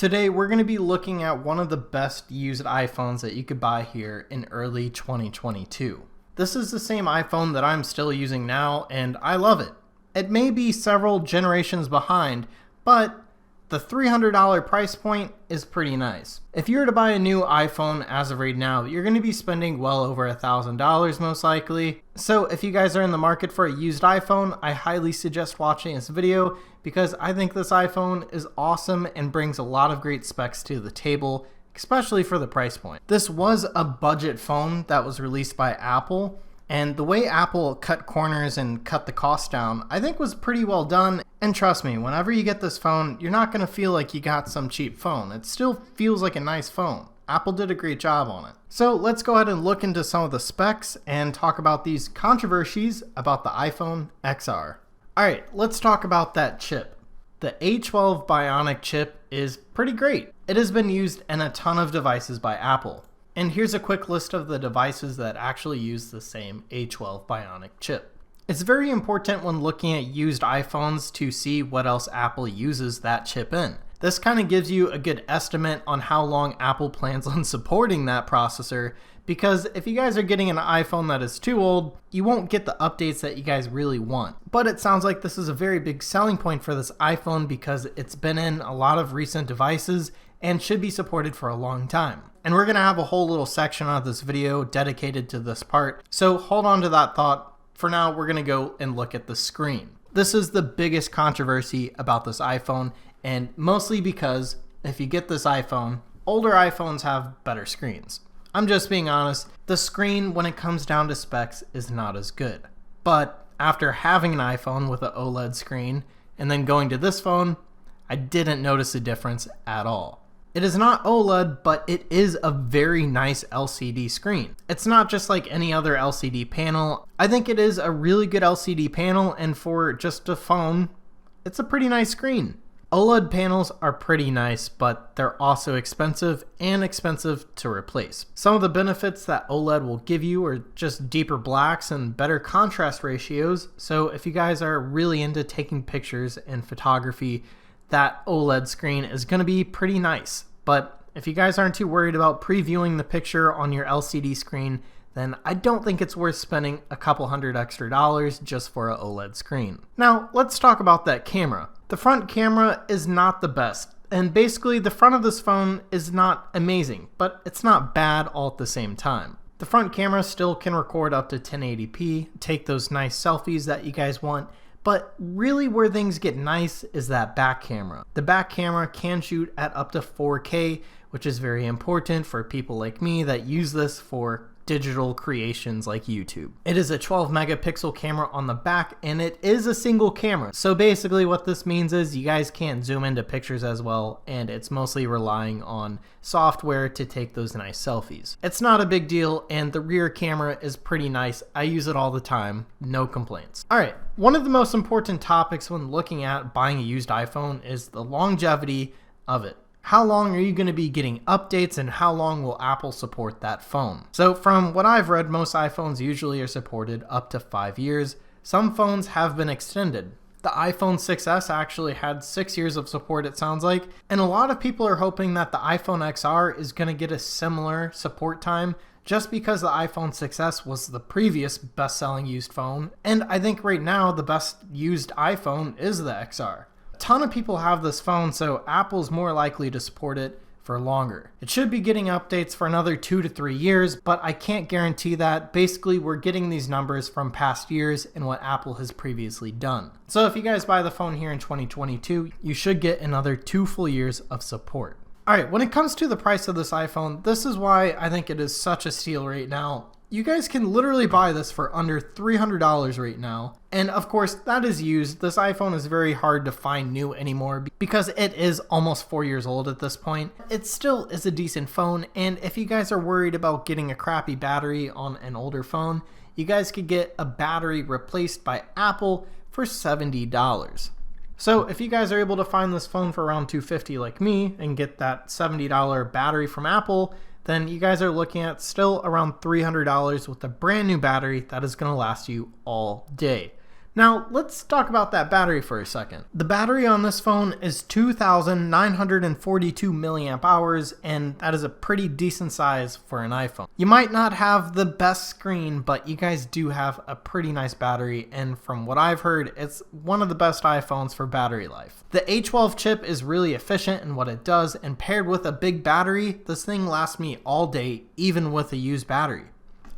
Today we're going to be looking at one of the best used iPhones that you could buy here in early 2022. This is the same iPhone that I'm still using now and I love it. It may be several generations behind, but the $300 price point is pretty nice. If you were to buy a new iPhone as of right now, you're going to be spending well over $1,000 most likely. So if you guys are in the market for a used iPhone, I highly suggest watching this video because I think this iPhone is awesome and brings a lot of great specs to the table, especially for the price point. This was a budget phone that was released by Apple, and the way Apple cut corners and cut the cost down, I think was pretty well done. And trust me, whenever you get this phone, you're not going to feel like you got some cheap phone. It still feels like a nice phone. Apple did a great job on it. So let's go ahead and look into some of the specs and talk about these controversies about the iPhone XR. Alright, let's talk about that chip. The A12 Bionic chip is pretty great. It has been used in a ton of devices by Apple. And here's a quick list of the devices that actually use the same A12 Bionic chip. It's very important when looking at used iPhones to see what else Apple uses that chip in. This kind of gives you a good estimate on how long Apple plans on supporting that processor, because if you guys are getting an iPhone that is too old, you won't get the updates that you guys really want. But it sounds like this is a very big selling point for this iPhone because it's been in a lot of recent devices and should be supported for a long time. And we're going to have a whole little section of this video dedicated to this part, so hold on to that thought. For now, we're going to go and look at the screen. This is the biggest controversy about this iPhone, and mostly because if you get this iPhone, older iPhones have better screens. I'm just being honest, the screen when it comes down to specs is not as good. But after having an iPhone with an OLED screen and then going to this phone, I didn't notice a difference at all. It is not OLED, but it is a very nice LCD screen. It's not just like any other LCD panel. I think it is a really good LCD panel, and for just a phone, it's a pretty nice screen. OLED panels are pretty nice, but they're also expensive and expensive to replace. Some of the benefits that OLED will give you are just deeper blacks and better contrast ratios, so if you guys are really into taking pictures and photography, that OLED screen is going to be pretty nice. But if you guys aren't too worried about previewing the picture on your LCD screen, then I don't think it's worth spending a couple $100 extra just for an OLED screen. Now, let's talk about that camera. The front camera is not the best, and basically the front of this phone is not amazing, but it's not bad all at the same time. The front camera still can record up to 1080p, take those nice selfies that you guys want, but really where things get nice is that back camera. The back camera can shoot at up to 4K, which is very important for people like me that use this for digital creations like YouTube. It is a 12 megapixel camera on the back, and it is a single camera. So basically what this means is you guys can't zoom into pictures as well, and it's mostly relying on software to take those nice selfies. It's not a big deal, and the rear camera is pretty nice. I use it all the time, no complaints. Alright, one of the most important topics when looking at buying a used iPhone is the longevity of it. How long are you going to be getting updates, and how long will Apple support that phone? So from what I've read, most iPhones usually are supported up to 5 years. Some phones have been extended. The iPhone 6s actually had 6 years of support, it sounds like, and a lot of people are hoping that the iPhone XR is going to get a similar support time just because the iPhone 6s was the previous best-selling used phone, and I think right now the best used iPhone is the XR. Ton of people have this phone, so Apple's more likely to support it for longer. It should be getting updates for another 2 to 3 years, but I can't guarantee that. Basically, we're getting these numbers from past years and what Apple has previously done. So if you guys buy the phone here in 2022, you should get another 2 full years of support. Alright, when it comes to the price of this iPhone, this is why I think it is such a steal right now. You guys can literally buy this for under $300 right now. And of course, that is used. This iPhone is very hard to find new anymore because it is almost 4 years old at this point. It still is a decent phone, and if you guys are worried about getting a crappy battery on an older phone, you guys could get a battery replaced by Apple for $70. So if you guys are able to find this phone for around $250 like me and get that $70 battery from Apple, then you guys are looking at still around $300 with a brand new battery that is going to last you all day. Now, let's talk about that battery for a second. The battery on this phone is 2,942 milliamp hours, and that is a pretty decent size for an iPhone. You might not have the best screen, but you guys do have a pretty nice battery, and from what I've heard, it's one of the best iPhones for battery life. The A12 chip is really efficient in what it does, and paired with a big battery, this thing lasts me all day, even with a used battery.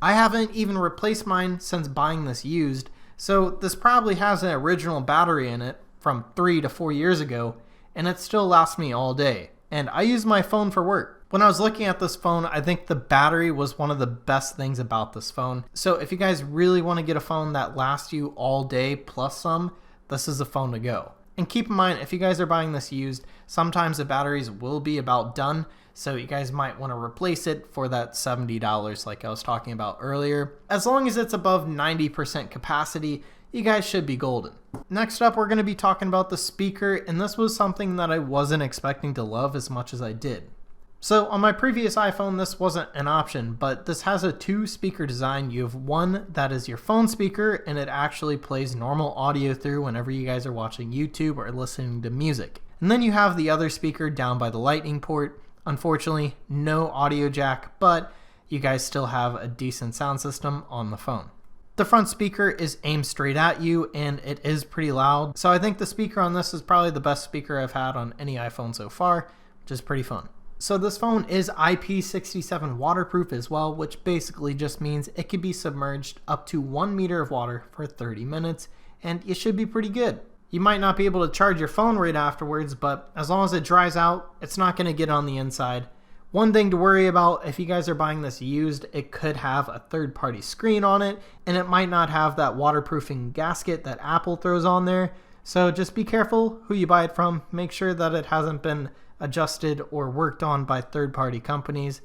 I haven't even replaced mine since buying this used, so this probably has an original battery in it from 3 to 4 years ago, and it still lasts me all day. And I use my phone for work. When I was looking at this phone, I think the battery was one of the best things about this phone. So if you guys really want to get a phone that lasts you all day plus some, this is the phone to go. And keep in mind, if you guys are buying this used, sometimes the batteries will be about done, so you guys might want to replace it for that $70 like I was talking about earlier. As long as it's above 90% capacity, you guys should be golden. Next up, we're going to be talking about the speaker, and this was something that I wasn't expecting to love as much as I did. So on my previous iPhone, this wasn't an option, but this has a 2-speaker design. You have one that is your phone speaker, and it actually plays normal audio through whenever you guys are watching YouTube or listening to music. And then you have the other speaker down by the lightning port. Unfortunately, no audio jack, but you guys still have a decent sound system on the phone. The front speaker is aimed straight at you, and it is pretty loud. So I think the speaker on this is probably the best speaker I've had on any iPhone so far, which is pretty fun. So this phone is IP67 waterproof as well, which basically just means it can be submerged up to 1 meter of water for 30 minutes, and it should be pretty good. You might not be able to charge your phone right afterwards, but as long as it dries out, it's not going to get on the inside. One thing to worry about, if you guys are buying this used, it could have a third-party screen on it, and it might not have that waterproofing gasket that Apple throws on there. So just be careful who you buy it from. Make sure that it hasn't been adjusted or worked on by third-party companies.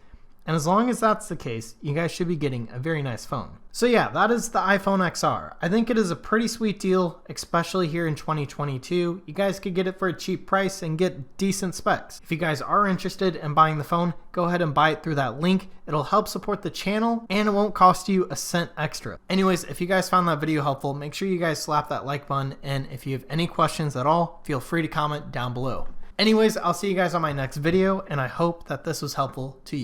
And as long as that's the case, you guys should be getting a very nice phone. So yeah, that is the iPhone XR. I think it is a pretty sweet deal, especially here in 2022. You guys could get it for a cheap price and get decent specs. If you guys are interested in buying the phone, go ahead and buy it through that link. It'll help support the channel and it won't cost you a cent extra. Anyways, if you guys found that video helpful, make sure you guys slap that like button. And if you have any questions at all, feel free to comment down below. Anyways, I'll see you guys on my next video, and I hope that this was helpful to you.